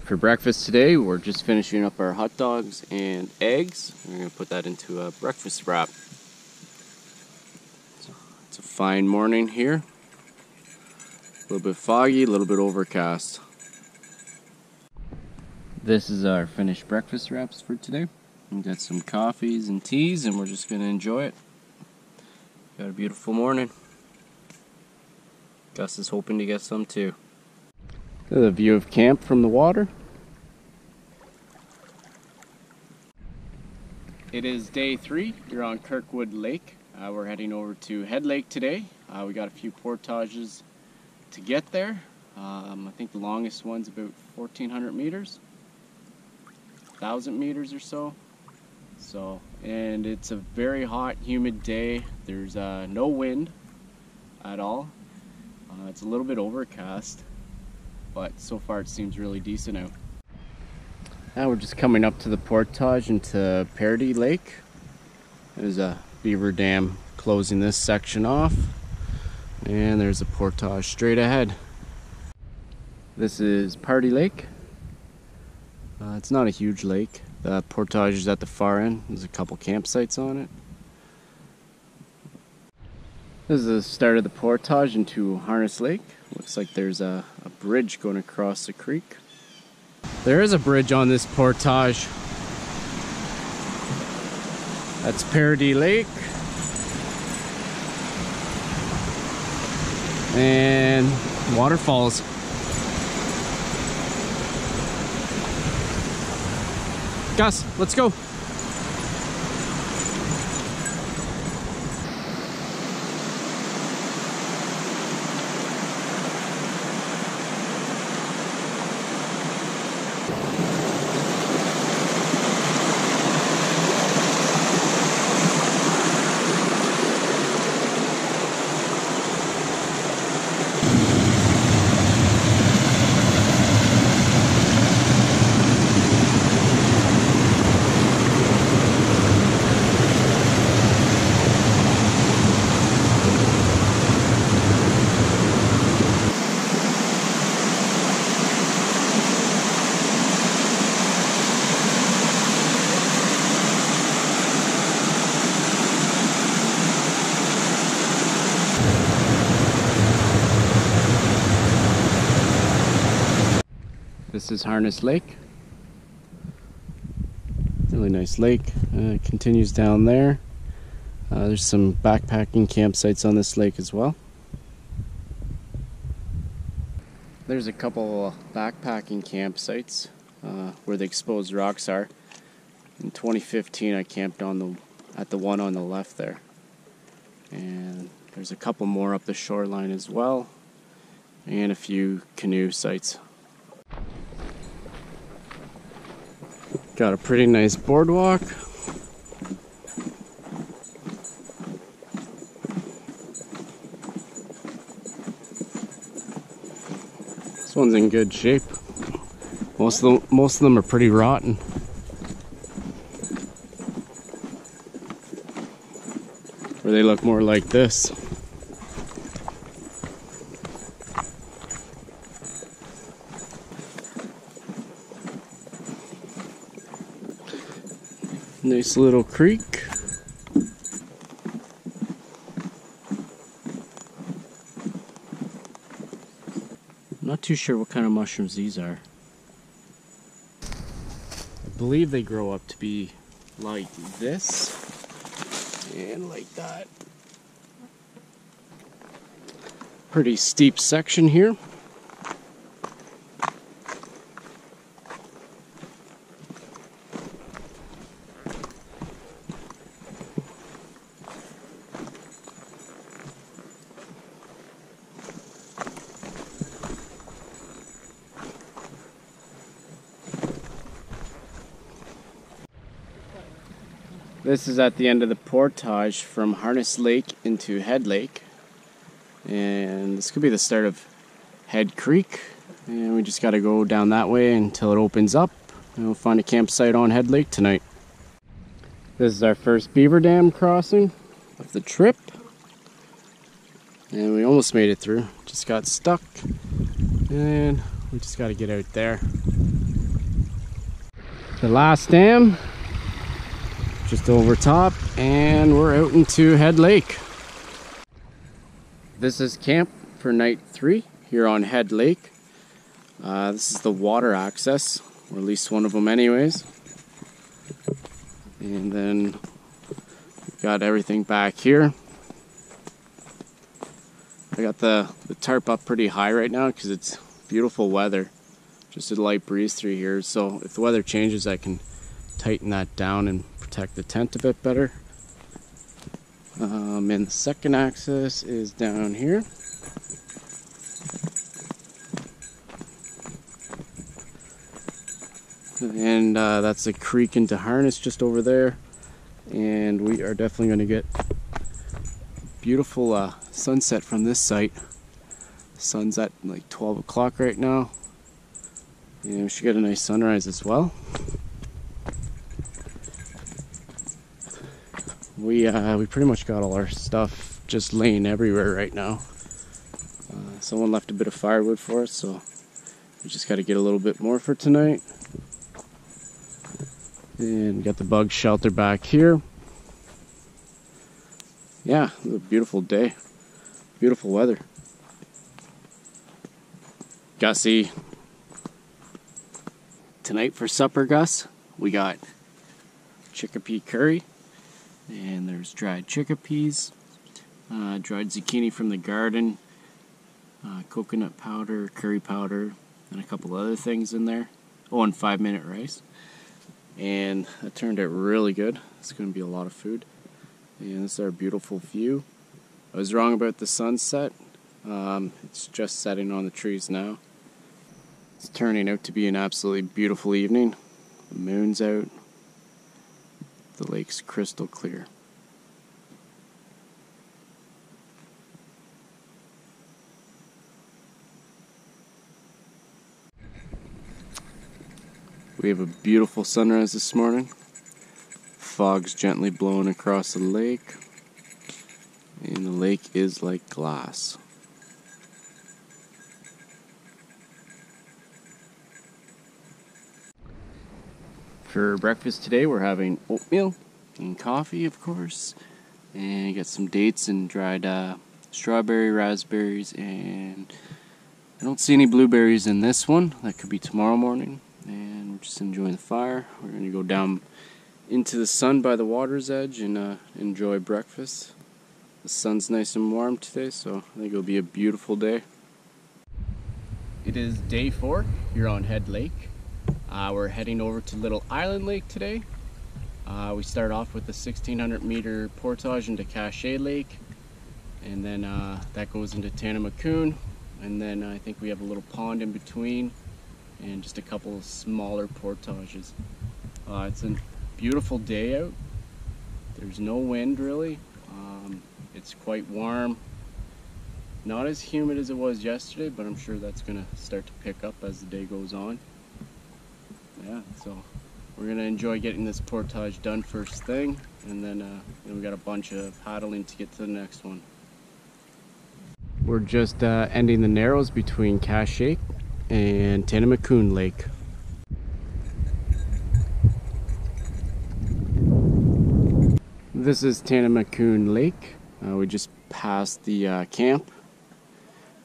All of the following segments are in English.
For breakfast today, we're just finishing up our hot dogs and eggs. We're going to put that into a breakfast wrap. So it's a fine morning here. A little bit foggy, a little bit overcast. This is our finished breakfast wraps for today. We've got some coffees and teas, and we're just going to enjoy it. Got a beautiful morning. Gus is hoping to get some too. The view of camp from the water. It is day 3 here on Kirkwood Lake. We're heading over to Head Lake today. We got a few portages to get there. I think the longest one's about 1,400 meters, 1,000 meters or so. And it's a very hot, humid day. There's no wind at all. It's a little bit overcast, but so far it seems really decent out. Now we're just coming up to the portage into Pear-Shaped Lake. There's a beaver dam closing this section off, and there's a portage straight ahead. This is Party Lake. It's not a huge lake. The portage is at the far end. There's a couple campsites on it. This is the start of the portage into Harness Lake. Looks like there's a bridge going across the creek. There is a bridge on this portage. That's Pear-Shaped Lake. And waterfalls. Gus, let's go. This is Harness Lake. Really nice lake. It continues down there. There's some backpacking campsites on this lake as well. There's a couple backpacking campsites where the exposed rocks are. In 2015 I camped at the one on the left there. And there's a couple more up the shoreline as well, and a few canoe sites. Got a pretty nice boardwalk. This one's in good shape. Most of them are pretty rotten. Or they look more like this. Nice little creek. I'm not too sure what kind of mushrooms these are. I believe they grow up to be like this and like that. Pretty steep section here. This is at the end of the portage from Harness Lake into Head Lake, and this could be the start of Head Creek, and we just got to go down that way until it opens up, and we'll find a campsite on Head Lake tonight. This is our first beaver dam crossing of the trip, and we almost made it through, just got stuck, and we just got to get out there. the last dam, just over top, and we're out into Head Lake. This is camp for night 3 here on Head Lake. This is the water access, or at least one of them anyways. And then we've got everything back here. I got the tarp up pretty high right now because it's beautiful weather. Just a light breeze through here, so if the weather changes I can tighten that down and protect the tent a bit better. And the second access is down here. And that's a creek into harness just over there. And we are definitely going to get beautiful sunset from this site. The sun's at like 12 o'clock right now. And we should get a nice sunrise as well. We pretty much got all our stuff just laying everywhere right now. Someone left a bit of firewood for us, so we just got to get a little bit more for tonight. And got the bug shelter back here. Yeah, it was a beautiful day. Beautiful weather. Gussie. Tonight for supper, Gus, we got chickpea curry. And there's dried chickpeas, dried zucchini from the garden, coconut powder, curry powder, and a couple other things in there. Oh, and 5-minute rice. And that turned out really good. It's going to be a lot of food. And this is our beautiful view. I was wrong about the sunset. It's just setting on the trees now. It's turning out to be an absolutely beautiful evening. The moon's out. The lake's crystal clear. We have a beautiful sunrise this morning. Fog's gently blowing across the lake. And the lake is like glass. For breakfast today we're having oatmeal and coffee, of course, and got some dates and dried strawberry, raspberries, and I don't see any blueberries in this one. That could be tomorrow morning. And we're just enjoying the fire. We're going to go down into the sun by the water's edge and enjoy breakfast. The sun's nice and warm today, so I think it'll be a beautiful day. It is day 4 here on Head Lake. We're heading over to Little Island Lake today. We start off with a 1,600 meter portage into Cachet Lake, and then that goes into Tanamacoon, and then I think we have a little pond in between and just a couple of smaller portages. It's a beautiful day out. There's no wind really. It's quite warm. Not as humid as it was yesterday, but I'm sure that's going to start to pick up as the day goes on. Yeah, so we're going to enjoy getting this portage done first thing, and then we got a bunch of paddling to get to the next one. We're just ending the narrows between Cachet and Tanamacoon Lake. This is Tanamacoon Lake. We just passed the camp,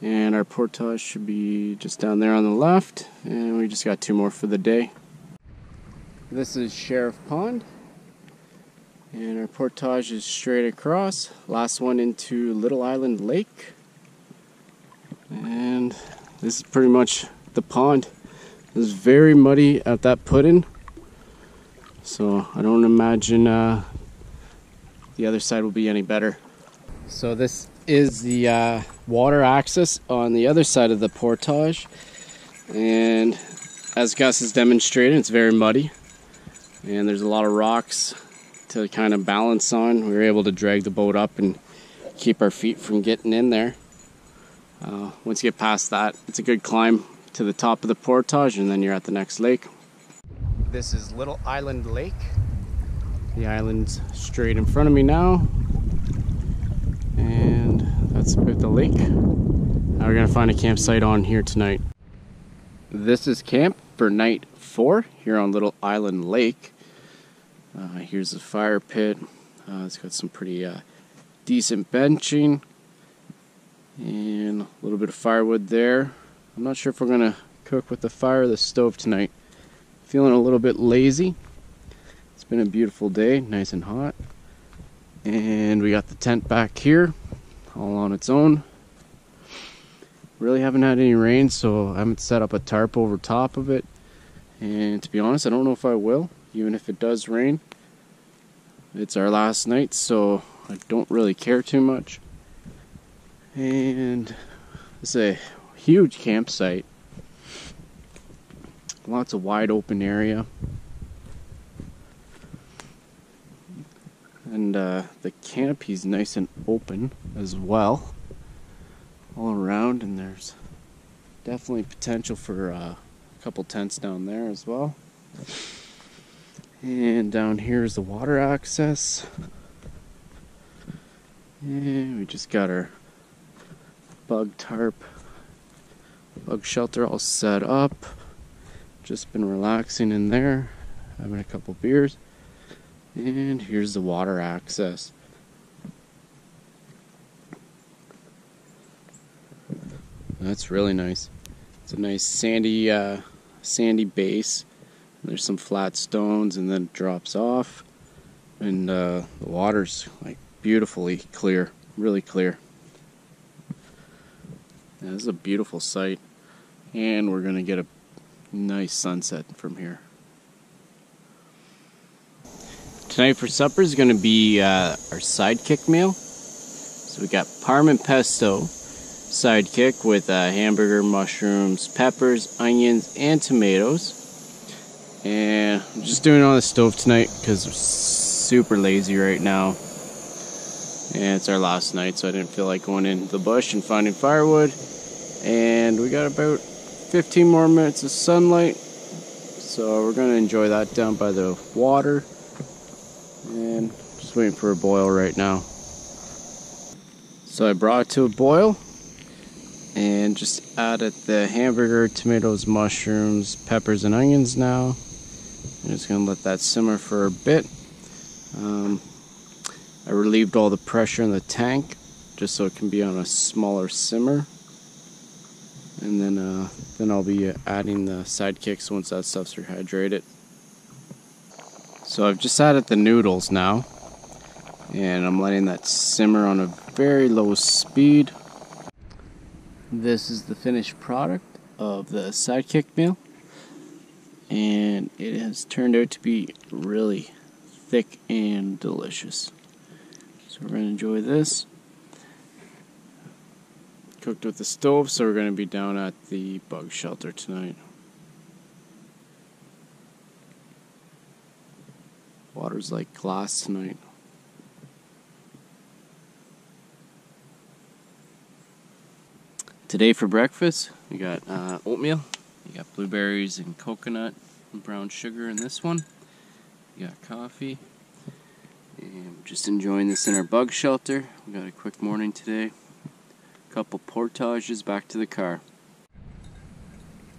and our portage should be just down there on the left, and we just got 2 more for the day. This is Sheriff Pond, and our portage is straight across. Last one into Little Island Lake, and this is pretty much the pond. It was very muddy at that put-in, so I don't imagine the other side will be any better. So this is the water access on the other side of the portage, and as Gus has demonstrated, it's very muddy and there's a lot of rocks to kind of balance on. We were able to drag the boat up and keep our feet from getting in there. Once you get past that, it's a good climb to the top of the portage, and then you're at the next lake. This is Little Island Lake. The island's straight in front of me now, and that's about the lake. Now we're gonna find a campsite on here tonight. This is camp for night 4 here on Little Island Lake. Here's the fire pit. It's got some pretty decent benching and a little bit of firewood there. I'm not sure if we're going to cook with the fire or the stove tonight. Feeling a little bit lazy. It's been a beautiful day, nice and hot. And we got the tent back here, all on its own. Really haven't had any rain, so I haven't set up a tarp over top of it. And to be honest, I don't know if I will, even if it does rain. It's our last night, so I don't really care too much. And it's a huge campsite. Lots of wide open area. And the canopy's nice and open as well, all around, and there's definitely potential for a couple tents down there as well. And down here is the water access. And we just got our bug tarp, bug shelter all set up. Just been relaxing in there, having a couple beers. And here's the water access. That's really nice. It's a nice sandy base. There's some flat stones, and then it drops off. And the water's like beautifully clear, really clear. Yeah, this is a beautiful sight, and we're gonna get a nice sunset from here. Tonight for supper is going to be our sidekick meal. So we got parm and pesto sidekick with hamburger, mushrooms, peppers, onions, and tomatoes. And I'm just doing it on the stove tonight because we're super lazy right now. And it's our last night, so I didn't feel like going into the bush and finding firewood. And we got about 15 more minutes of sunlight. So we're going to enjoy that down by the water. And just waiting for a boil right now. So I brought it to a boil and just added the hamburger, tomatoes, mushrooms, peppers, and onions now. I'm just going to let that simmer for a bit. I relieved all the pressure in the tank just so it can be on a smaller simmer. And then I'll be adding the sidekicks once that stuff's rehydrated. So I've just added the noodles now, and I'm letting that simmer on a very low speed. This is the finished product of the sidekick meal, and it has turned out to be really thick and delicious. So we're going to enjoy this. Cooked with the stove, so we're going to be down at the bug shelter tonight. Water's like glass tonight. Today for breakfast, we got oatmeal. You got blueberries and coconut and brown sugar in this one. We got coffee. And we're just enjoying this in our bug shelter. We got a quick morning today. A couple portages back to the car.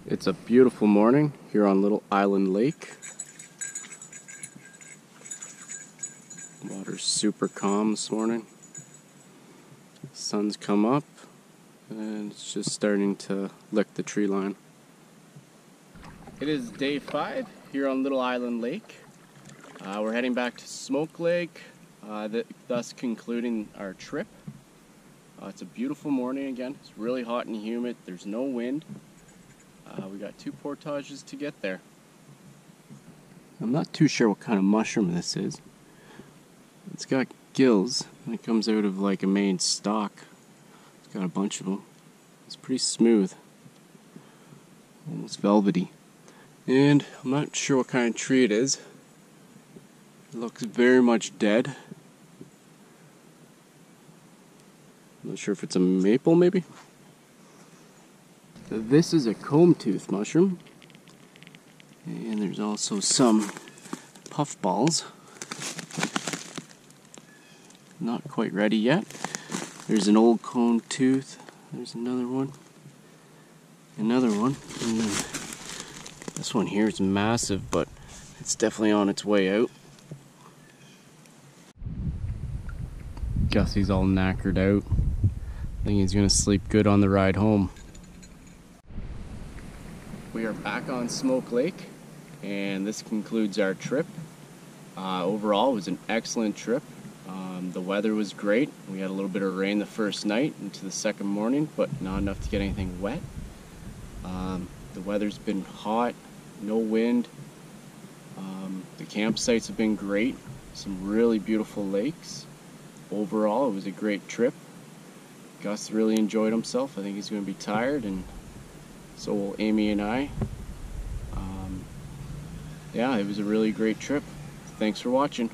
It's a beautiful morning here on Little Island Lake. Water's super calm this morning. Sun's come up and it's just starting to lick the tree line. It is day 5 here on Little Island Lake. We're heading back to Smoke Lake, thus concluding our trip. It's a beautiful morning again. It's really hot and humid. There's no wind. We got 2 portages to get there. I'm not too sure what kind of mushroom this is. It's got gills, and it comes out of like a main stalk. It's got a bunch of them. It's pretty smooth, almost velvety. And I'm not sure what kind of tree it is. It looks very much dead. I'm not sure if it's a maple, maybe. This is a comb tooth mushroom, and there's also some puffballs. Not quite ready yet. There's an old cone tooth. There's another one. And then This one here is massive, but it's definitely on its way out. Gussie's all knackered out. I think he's gonna sleep good on the ride home. We are back on Smoke Lake, and this concludes our trip. Overall, it was an excellent trip. The weather was great. We had a little bit of rain the first night into the second morning, but not enough to get anything wet. The weather's been hot, no wind. The campsites have been great. Some really beautiful lakes. Overall, it was a great trip. Gus really enjoyed himself. I think he's going to be tired, and so will Amy and I. Yeah, it was a really great trip. Thanks for watching.